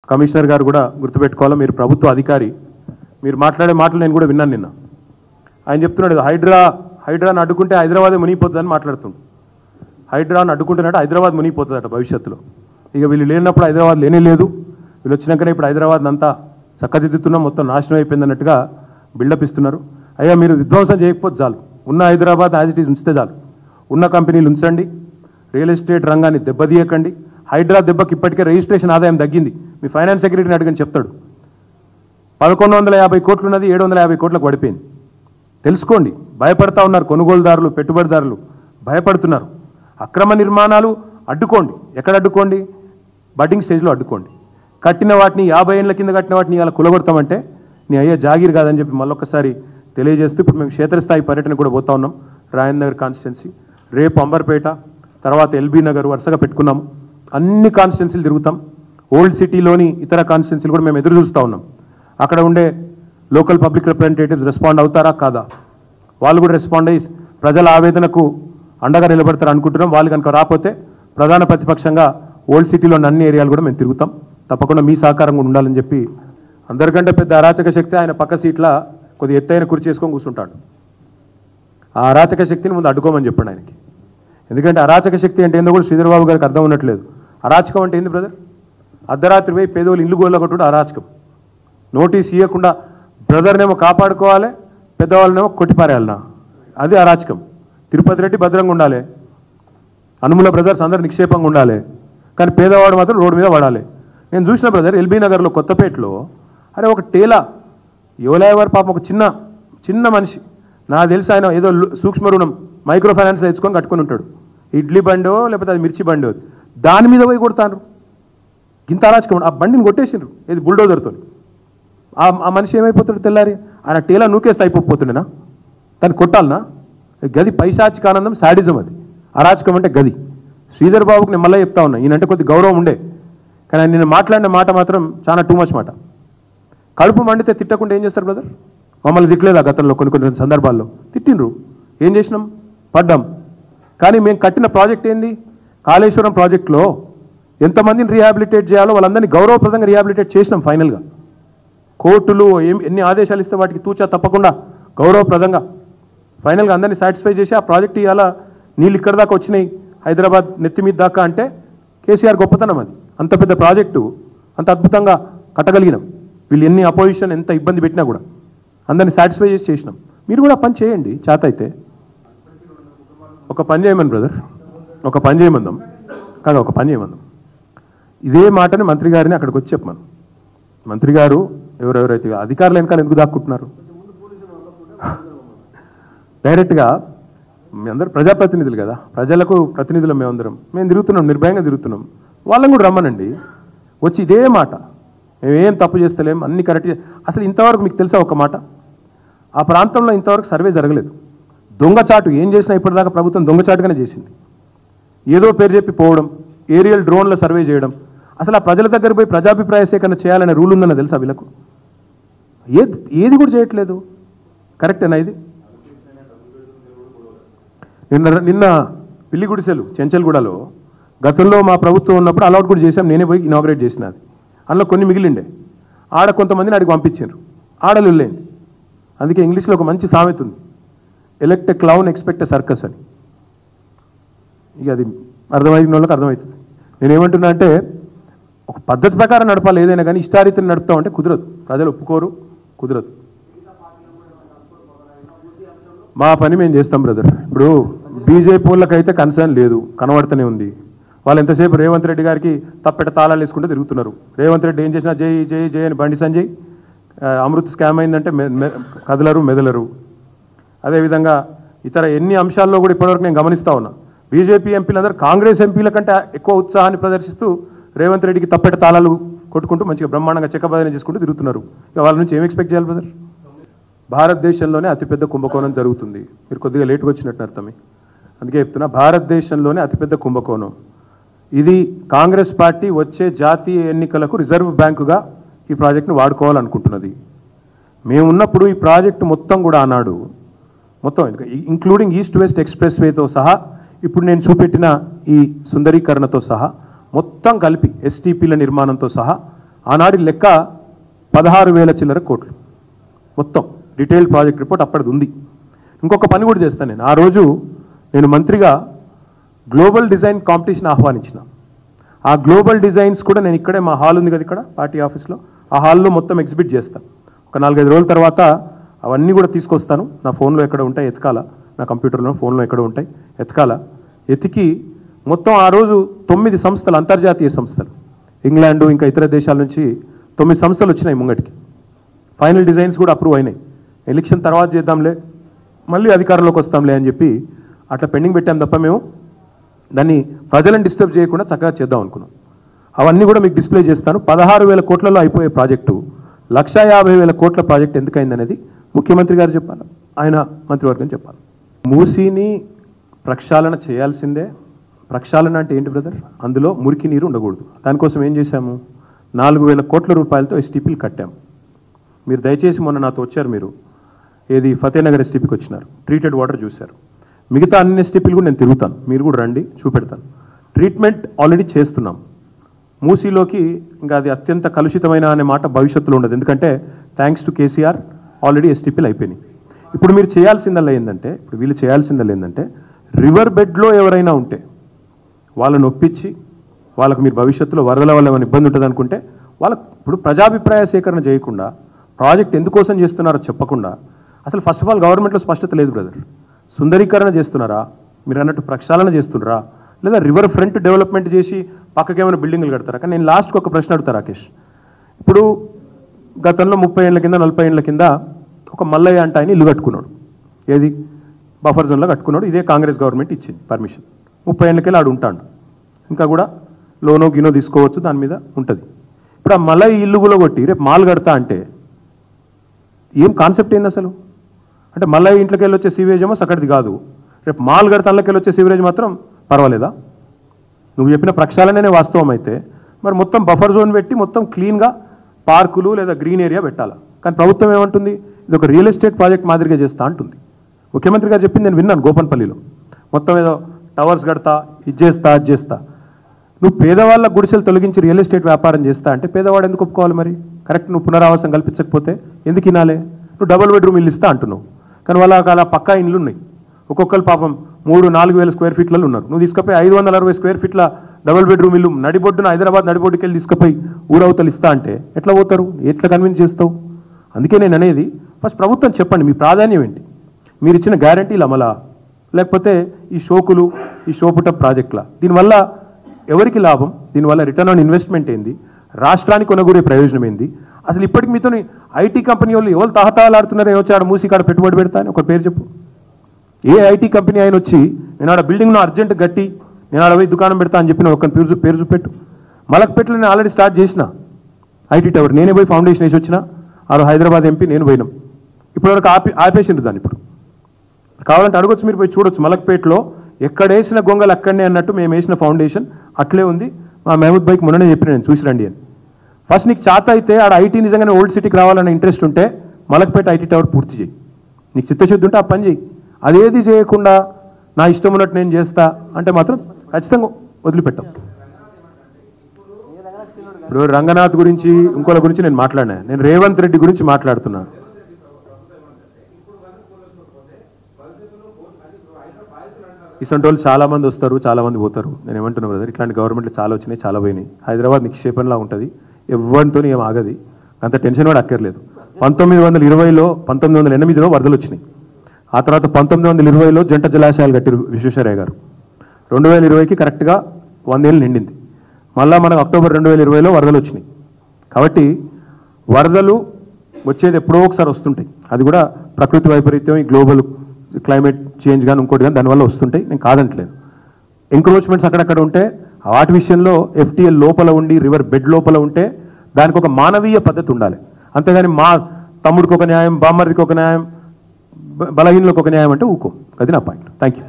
Commissioner గారు కూడా గుర్తుపెట్టుకోవాలా, మీరు ప్రభుత్వ అధికారి, మీరు మాట్లాడే మాటలు నేను కూడా విన్నాను నిన్న. ఆయన చెప్తున్నాడు హైడ్రాను అడ్డుకుంటే హైదరాబాదే మునిగిపోతుందని మాట్లాడుతుండు. హైడ్రాను అడ్డుకుంటున్నట్టు హైదరాబాద్ మునిగిపోతుందట భవిష్యత్తులో. ఇక వీళ్ళు లేనప్పుడు హైదరాబాద్ లేనే లేదు, వీళ్ళు వచ్చినాకనే ఇప్పుడు హైదరాబాద్ అంతా చక్కదిద్దుతున్నాం, మొత్తం నాశనం అయిపోయింది అన్నట్టుగా బిల్డప్ ఇస్తున్నారు. అయ్యా మీరు విధ్వంసం చేయకపోతే చాలు, ఉన్న హైదరాబాద్ యాజ్ ఇట్ ఈజ్ ఉంచితే చాలు, ఉన్న కంపెనీలు ఉంచండి, రియల్ ఎస్టేట్ రంగాన్ని దెబ్బతీయకండి. హైడ్రా దెబ్బకి ఇప్పటికే రిజిస్ట్రేషన్ ఆదాయం తగ్గింది, మీ ఫైనాన్స్ సెక్రటరీని అడిగని చెప్తాడు. 1150 కోట్లు ఉన్నది 750 కోట్లకు పడిపోయింది. తెలుసుకోండి, భయపడతా ఉన్నారు కొనుగోలుదారులు, పెట్టుబడిదారులు భయపడుతున్నారు. అక్రమ నిర్మాణాలు అడ్డుకోండి, ఎక్కడ అడ్డుకోండి, బడ్డింగ్ స్టేజ్లో అడ్డుకోండి. కట్టిన వాటిని 50 ఏళ్ళ కింద కట్టిన వాటిని ఇలా కులగొడతామంటే నీ అయ్యే జాగీర్ కాదని చెప్పి మళ్ళొకసారి తెలియజేస్తూ ఇప్పుడు మేము క్షేత్రస్థాయి పర్యటన కూడా పోతా ఉన్నాం. రాయన్ నగర్ కాన్స్టిట్యున్సీ, రేపు అంబర్పేట, తర్వాత ఎల్బీ నగర్ వరుసగా పెట్టుకున్నాము. అన్ని కాన్స్టిట్యున్సీలు తిరుగుతాం. ఓల్డ్ సిటీలోని ఇతర కాన్స్టిట్యున్సీలు కూడా మేము ఎదురు చూస్తూ ఉన్నాం. అక్కడ ఉండే లోకల్ పబ్లిక్ రిప్రజెంటేటివ్స్ రెస్పాండ్ అవుతారా కాదా, వాళ్ళు కూడా రెస్పాండ్ అయ్యి ప్రజల ఆవేదనకు అండగా నిలబడతారు అనుకుంటున్నాం. వాళ్ళు కనుక రాకపోతే ప్రధాన ప్రతిపక్షంగా ఓల్డ్ సిటీలోని అన్ని ఏరియాలు కూడా మేము తిరుగుతాం. తప్పకుండా మీ సహకారం కూడా ఉండాలని చెప్పి, అందరికంటే పెద్ద అరాచక శక్తి ఆయన పక్క సీట్ల కొద్ది ఎత్తైన కుర్చీ చేసుకొని కూర్చుంటాడు. ఆ అరాచక శక్తిని ముందు అడ్డుకోమని చెప్పండి ఆయనకి. ఎందుకంటే అరాచక శక్తి అంటే ఏందో కూడా శ్రీధర్బాబు గారికి అర్థం ఉన్నట్లేదు. అరాచకం అంటే ఏంది బ్రదర్? అర్ధరాత్రి పోయి పేదోళ్ళు ఇల్లు గోళ్ళగొట్టుడు అరాచకం. నోటీస్ ఇవ్వకుండా బ్రదర్నేమో కాపాడుకోవాలి, పెద్దవాళ్ళనేమో కొట్టిపారేయాలనా, అది అరాచకం. తిరుపతి రెడ్డి భద్రంగా ఉండాలి, అనుముల బ్రదర్స్ అందరూ నిక్షేపంగా ఉండాలి, కానీ పేదవాడు మాత్రం రోడ్డు మీద పడాలి. నేను చూసిన బ్రదర్ ఎల్బీ నగర్లో కొత్తపేటలో, అరే ఒక టేలా యువలేవారు పాపం, ఒక చిన్న మనిషి, నాకు తెలిసి ఆయన ఏదో సూక్ష్మ రుణం మైక్రో ఫైనాన్స్ తెచ్చుకొని కట్టుకొని ఉంటాడు. ఇడ్లీ బండో లేకపోతే అది మిర్చి బండో, దాని మీద పోయి కొడతాను. ఇంత అరాచకం. ఆ బండిని కొట్టేసిండ్రు, ఏది బుల్డోజర్తో. ఆ మనిషి ఏమైపోతాడు తెల్లారి? ఆయన టేలా నూకేస్తే అయిపోతుండేనా? దాన్ని కొట్టాలనా? గది పైశాచిక ఆనందం, శాడిజం. అది అరాచకం అంటే గది. శ్రీధర్ బాబుకి నేను మళ్ళీ చెప్తా ఉన్నా, ఈయనంటే కొద్ది గౌరవం ఉండే, కానీ నేను మాట్లాడిన మాట మాత్రం చాలా టూ మచ్ మాట. కడుపు మండితే తిట్టకుండా ఏం చేస్తారు బ్రదర్? మమ్మల్ని తిట్టలేదా గతంలో కొన్ని సందర్భాల్లో? తిట్టిండ్రు, ఏం చేసినాం? పడ్డాం. కానీ మేము కట్టిన ప్రాజెక్ట్ ఏంది? కాళేశ్వరం ప్రాజెక్టులో ఎంతమందిని రీహాబిలిటేట్ చేయాలో వాళ్ళందరినీ గౌరవప్రదంగా రీహాబిలిటేట్ చేసినాం. ఫైనల్గా కోర్టులు ఎన్ని ఆదేశాలు ఇస్తే వాటికి తూచా తప్పకుండా గౌరవప్రదంగా ఫైనల్గా అందరినీ సాటిస్ఫై చేసి ఆ ప్రాజెక్ట్ ఇవాళ నీళ్ళు ఇక్కడ దాకా వచ్చినాయి, హైదరాబాద్ నెత్తి మీద దాకా అంటే కేసీఆర్ గొప్పతనం. అది అంత పెద్ద ప్రాజెక్టు అంత అద్భుతంగా కట్టగలిగినాం. వీళ్ళు ఎన్ని అపోజిషన్ ఎంత ఇబ్బంది పెట్టినా కూడా అందరినీ సాటిస్ఫై చేసి చేసినాం. మీరు కూడా పని చేయండి, చేత అయితే ఒక పని చేయమని బ్రదర్, ఒక పని చేయమందాం కాదు, ఒక పని చేయమందాం. ఇదే మాటని మంత్రి గారిని అక్కడికి వచ్చి చెప్పమను. మంత్రి గారు ఎవరెవరైతే అధికారులు వెనకాల ఎందుకు దాక్కుంటున్నారు? డైరెక్ట్గా మీ అందరూ ప్రజాప్రతినిధులు కదా, ప్రజలకు ప్రతినిధులు మేమందరం, మేము తిరుగుతున్నాం, నిర్భయంగా తిరుగుతున్నాం. వాళ్ళని కూడా రమ్మనండి, వచ్చి ఇదే మాట, మేమేం తప్పు చేస్తలేం, అన్ని కరెక్ట్గా. అసలు ఇంతవరకు మీకు తెలుసా ఒక మాట, ఆ ప్రాంతంలో ఇంతవరకు సర్వే జరగలేదు. దొంగచాటు ఏం చేసినా ఇప్పటిదాకా ప్రభుత్వం దొంగచాటుగానే చేసింది. ఏదో పేరు చెప్పి పోవడం, ఏరియల్ డ్రోన్ల సర్వే చేయడం. అసలు ఆ ప్రజల దగ్గర పోయి ప్రజాభిప్రాయ సేకరణ చేయాలనే రూల్ ఉందన్న తెలుసా వీళ్ళకు? ఏది కూడా చేయట్లేదు. కరెక్టేనా ఇది? నిన్న పిల్లిగుడిసెలు చెంచల్గూడలో గతంలో మా ప్రభుత్వం ఉన్నప్పుడు అలౌట్ కూడా చేశాం, నేనే పోయి ఇనాగ్రేట్ చేసిన. అది అందులో కొన్ని మిగిలిండే, ఆడ కొంతమందిని అడిగి పంపించారు, ఆడలు వెళ్ళేది. అందుకే ఇంగ్లీష్లో ఒక మంచి సామెత ఉంది, elect a clown expect a circus అని. ఇక అది అర్థమైన వాళ్ళకి అర్థమవుతుంది. నేనేమంటున్నా అంటే ఒక పద్ధతి ప్రకారం నడపాలి ఏదైనా, కానీ ఇష్టారీతిని నడుపుతామంటే కుదరదు, ప్రజలు ఒప్పుకోరు, కుదరదు. మా పని మేము చేస్తాం బ్రదర్. ఇప్పుడు బీజేపీ వాళ్ళకైతే కన్సర్న్ లేదు, కనబడుతూనే ఉంది. వాళ్ళు ఎంతసేపు రేవంత్ రెడ్డి గారికి తప్పెట తాళాలు వేసుకుంటూ తిరుగుతున్నారు. రేవంత్ రెడ్డి ఏం చేసినా జై జై జై అని బండి సంజయ్, అమృత్ స్కామ్ అయిందంటే కదలరు మెదలరు. అదేవిధంగా ఇతర ఎన్ని అంశాల్లో కూడా ఇప్పటివరకు నేను గమనిస్తూ ఉన్నా, బీజేపీ ఎంపీలందరూ కాంగ్రెస్ ఎంపీల కంటే ఎక్కువ ఉత్సాహాన్ని ప్రదర్శిస్తూ రేవంత్ రెడ్డికి తప్పెట తాళాలు కొట్టుకుంటూ మంచిగా బ్రహ్మాండంగా చెక్కబదనం చేసుకుంటూ తిరుగుతున్నారు. ఇక వాళ్ళ నుంచి ఏం ఎక్స్పెక్ట్ చేయాలి బ్రదర్? భారతదేశంలోనే అతిపెద్ద కుంభకోణం జరుగుతుంది. మీరు కొద్దిగా లేట్గా వచ్చినట్టు అర్థమే, అందుకే చెప్తున్నా, భారతదేశంలోనే అతిపెద్ద కుంభకోణం ఇది. కాంగ్రెస్ పార్టీ వచ్చే జాతీయ ఎన్నికలకు రిజర్వ్ బ్యాంకుగా ఈ ప్రాజెక్టును వాడుకోవాలనుకుంటున్నది. మేమున్నప్పుడు ఈ ప్రాజెక్టు మొత్తం కూడా ఆనాడు మొత్తం ఇంక్లూడింగ్ ఈస్ట్ వెస్ట్ ఎక్స్ప్రెస్ వేతో సహా, ఇప్పుడు నేను చూపెట్టిన ఈ సుందరీకరణతో సహా మొత్తం కలిపి ఎస్టీపీల నిర్మాణంతో సహా ఆనాడి లెక్క 16,000 చిల్లర కోట్లు మొత్తం డీటెయిల్ ప్రాజెక్ట్ రిపోర్ట్ అప్పటిది ఉంది. ఇంకొక పని కూడా చేస్తాను నేను. ఆ రోజు నేను మంత్రిగా గ్లోబల్ డిజైన్ కాంపిటీషన్ ఆహ్వానించిన. ఆ గ్లోబల్ డిజైన్స్ కూడా నేను ఇక్కడే మా హాల్ ఉంది కదా ఇక్కడ పార్టీ ఆఫీస్లో, ఆ హాల్లో మొత్తం ఎగ్జిబిట్ చేస్తాను. ఒక 4-5 రోజుల తర్వాత అవన్నీ కూడా తీసుకొస్తాను. నా ఫోన్లో ఎక్కడ ఉంటాయి ఎతకాల, నా కంప్యూటర్లో ఫోన్లో ఎక్కడ ఉంటాయి ఎతకాల. ఎతికి మొత్తం ఆ రోజు 9 సంస్థలు, అంతర్జాతీయ సంస్థలు, ఇంగ్లాండు ఇంకా ఇతర దేశాల నుంచి 9 సంస్థలు వచ్చినాయి ముంగటికి. ఫైనల్ డిజైన్స్ కూడా అప్రూవ్ అయినాయి. ఎలక్షన్ తర్వాత చేద్దాంలే, మళ్ళీ అధికారంలోకి వస్తాంలే అని చెప్పి అట్లా పెండింగ్ పెట్టాం తప్ప మేము దాన్ని ప్రజలను డిస్టర్బ్ చేయకుండా చక్కగా చేద్దాం అనుకున్నాం. అవన్నీ కూడా మీకు డిస్ప్లే చేస్తాను. 16,000 కోట్లలో అయిపోయే ప్రాజెక్టు 1,50,000 కోట్ల ప్రాజెక్ట్ ఎందుకైందనేది ముఖ్యమంత్రి గారు చెప్పాలి, ఆయన మంత్రివర్గం చెప్పాలి. మూసీని ప్రక్షాళన చేయాల్సిందే. ప్రక్షాళన అంటే ఏంటి బ్రదర్? అందులో మురికి నీరు ఉండకూడదు. దానికోసం ఏం చేశాము? 4,000 కోట్ల రూపాయలతో ఎస్టీపీలు కట్టాము. మీరు దయచేసి మొన్న నాతో వచ్చారు, మీరు ఏది ఫతేనగర్ ఎస్టీపీకి వచ్చినారు, ట్రీటెడ్ వాటర్ చూశారు. మిగతా అన్ని ఎస్టీపీలు కూడా నేను తిరుగుతాను, మీరు కూడా రండి చూపెడతాను. ట్రీట్మెంట్ ఆల్రెడీ చేస్తున్నాం. మూసీలోకి ఇంకా అది అత్యంత కలుషితమైన అనే మాట భవిష్యత్తులో ఉండదు, ఎందుకంటే థ్యాంక్స్ టు కేసీఆర్ ఆల్రెడీ ఎస్టీపీలు అయిపోయినాయి. ఇప్పుడు మీరు చేయాల్సిందల్లా ఏంటంటే, వీళ్ళు చేయాల్సిందల్లా ఏంటంటే, రివర్ బెడ్లో ఎవరైనా ఉంటే వాళ్ళని ఒప్పించి, వాళ్ళకు మీరు భవిష్యత్తులో వరదల వల్ల ఏమైనా ఇబ్బంది ఉంటుంది అనుకుంటే వాళ్ళకు ఇప్పుడు ప్రజాభిప్రాయ సేకరణ చేయకుండా, ప్రాజెక్ట్ ఎందుకోసం చేస్తున్నారో చెప్పకుండా, అసలు ఫస్ట్ ఆఫ్ ఆల్ గవర్నమెంట్లో స్పష్టత లేదు బ్రదర్. సుందరీకరణ చేస్తున్నారా, మీరు అన్నట్టు ప్రక్షాళన చేస్తున్నారా, లేదా రివర్ ఫ్రంట్ డెవలప్మెంట్ చేసి పక్కకి ఏమైనా బిల్డింగ్లు కడతారా? కానీ నేను లాస్ట్కి ఒక ప్రశ్న అడుగుతా రాకేష్. ఇప్పుడు గతంలో 30 ఏళ్ల కింద 40 ఏళ్ల కింద ఒక మల్లయ్య అంటే ఆయన ఇల్లు కట్టుకున్నాడు, ఏది బఫర్ జోన్లో కట్టుకున్నాడు. ఇదే కాంగ్రెస్ గవర్నమెంట్ ఇచ్చింది పర్మిషన్. 30 ఏళ్ళకెళ్ళి ఆడు ఉంటాడు, ఇంకా కూడా లోనో గినో తీసుకోవచ్చు, దాని మీద ఉంటుంది. ఇప్పుడు ఆ మల్లయ్య ఇల్లు కూడా కొట్టి రేపు మాల్ కడతా అంటే ఏం కాన్సెప్ట్ ఏంది అసలు? అంటే మల్లయ్య ఇంట్లోకి వెళ్ళి వచ్చే సీవేజ్ ఏమో సకటిది కాదు, రేపు మాల్ కడతాళ్ళకి వెళ్ళి వచ్చే సీవరేజ్ మాత్రం పర్వాలేదా? నువ్వు చెప్పిన ప్రక్షాళననే వాస్తవం అయితే మరి మొత్తం బఫర్ జోన్ పెట్టి మొత్తం క్లీన్గా పార్కులు లేదా గ్రీన్ ఏరియా పెట్టాలా. కానీ ప్రభుత్వం ఏమంటుంది, ఇది ఒక రియల్ ఎస్టేట్ ప్రాజెక్ట్ మాదిరిగా చేస్తా అంటుంది. ముఖ్యమంత్రి గారు చెప్పింది నేను విన్నాను గోపన్పల్లిలో, మొత్తం ఏదో టవర్స్ కడతా, ఇది చేస్తా అది చేస్తా. నువ్వు పేదవాళ్ళ గుడిసెలు తొలగించి రియల్ ఎస్టేట్ వ్యాపారం చేస్తా అంటే పేదవాడు ఎందుకు ఒప్పుకోవాలి మరి? కరెక్ట్, నువ్వు పునరావాసం కల్పించకపోతే ఎందుకు వినాలే? నువ్వు డబుల్ బెడ్రూమ్ ఇల్లు ఇస్తా అంటున్నావు, కానీ వాళ్ళకి అలా పక్కా ఇండ్లు ఉన్నాయి. ఒక్కొక్కరు పాపం 3-4 వేల స్క్వేర్ ఫీట్లలో ఉన్నారు. నువ్వు తీసుకుపోయి 560 స్క్వేర్ ఫీట్ల డబుల్ బెడ్రూమ్ ఇల్లు నడిబొడ్డున హైదరాబాద్ నడిబొడ్డుకి వెళ్ళి తీసుకుపోయి ఊరవతలు ఇస్తా అంటే ఎట్లా పోతారు? ఎట్లా కన్విన్స్ చేస్తావు? అందుకే నేను అనేది, ఫస్ట్ ప్రభుత్వం చెప్పండి మీ ప్రాధాన్యం ఏంటి? మీరు ఇచ్చిన గ్యారంటీలు అమలా, లేకపోతే ఈ షోకులు, ఈ షోపుట ప్రాజెక్టుల, దీనివల్ల ఎవరికి లాభం? దీనివల్ల రిటర్న్ ఆన్ ఇన్వెస్ట్మెంట్ ఏంది? రాష్ట్రానికి కొనగూరే ప్రయోజనం ఏంది? అసలు ఇప్పటికి మీతో ఐటీ కంపెనీ వాళ్ళు ఎవరు తహతహలాడుతున్నారో వచ్చి ఆడ మూసి కాడ పెట్టుబడి పెడతా అని ఒక పేరు చెప్పు. ఏ ఐటీ కంపెనీ ఆయన వచ్చి నేను ఆడ బిల్డింగ్ను అర్జెంట్ గట్టి నేను ఆడ పోయి దుకాణం పెడతా అని చెప్పిన ఒక పేరు చూపెట్టు. మలక్పేటలో నేను ఆల్రెడీ స్టార్ట్ చేసిన ఐటీ టవర్, నేనే పోయి ఫౌండేషన్ వేసి వచ్చిన. ఆడ హైదరాబాద్ ఎంపీ నేను పోయినాం. ఇప్పటివరకు ఆపేసిండు దాన్ని. ఇప్పుడు కావాలంటే అడగొచ్చు, మీరు పోయి చూడొచ్చు. మలక్పేటలో ఎక్కడేసిన గొంగలు అక్కడనే అన్నట్టు మేము వేసిన ఫౌండేషన్ అట్లే ఉంది. మా మహమూద్ బైక్ మొన్ననే చెప్పిన నేను, చూసి రండి అని. ఫస్ట్ నీకు చేత అయితే ఆడ ఐటీ నిజంగానే ఓల్డ్ సిటీకి రావాలన్న ఇంట్రెస్ట్ ఉంటే మలక్పేట ఐటీ టవర్ పూర్తి చేయి. నీకు చిత్తశుద్ధి ఉంటే ఆ పని చేయి. అదేది చేయకుండా నా ఇష్టం ఉన్నట్టు నేను చేస్తా అంటే మాత్రం ఖచ్చితంగా వదిలిపెట్టాం. ఇప్పుడు రంగనాథ్ గురించి ఇంకోళ్ళ గురించి నేను మాట్లాడినా, నేను రేవంత్ రెడ్డి గురించి మాట్లాడుతున్నాను. ఇసంటి వాళ్ళు చాలామంది వస్తారు, చాలామంది పోతారు. నేను ఏమంటున్నా బ్రదర్, ఇట్లాంటి గవర్నమెంట్లు చాలా వచ్చినాయి, చాలా పోయినాయి. హైదరాబాద్ నిక్షేపంలా ఉంటుంది, ఎవరితో ఏం ఆగది, అంత టెన్షన్ కూడా అక్కర్లేదు. 1908లో వరదలు వచ్చినాయి. ఆ తర్వాత 1920లో జంట జలాశయాలు కట్టారు విశ్వేశ్వరయ్య గారు. 2020కి కరెక్ట్గా 100 ఏళ్ళు నిండింది. మళ్ళీ మనకు అక్టోబర్ 2020లో వరదలు వచ్చినాయి. కాబట్టి వరదలు వచ్చేది ఎప్పుడో ఒకసారి వస్తుంటాయి. అది కూడా ప్రకృతి వైపరీత్యం, ఈ గ్లోబల్ క్లైమేట్ చేంజ్ కానీ ఇంకోటి కానీ దానివల్ల వస్తుంటాయి, నేను కాదంటలేదు. ఎంక్రోచ్మెంట్స్ అక్కడక్కడ ఉంటే వాటి విషయంలో FTL లోపల ఉండి రివర్ బెడ్ లోపల ఉంటే దానికి ఒక మానవీయ పద్ధతి ఉండాలి. అంతేగాని మా తమ్ముడికి ఒక న్యాయం, బామ్మర్దికి ఒక న్యాయం, బలహీనులకు ఒక న్యాయం అంటే ఊకో. అది నా పాయింట్. Thank you.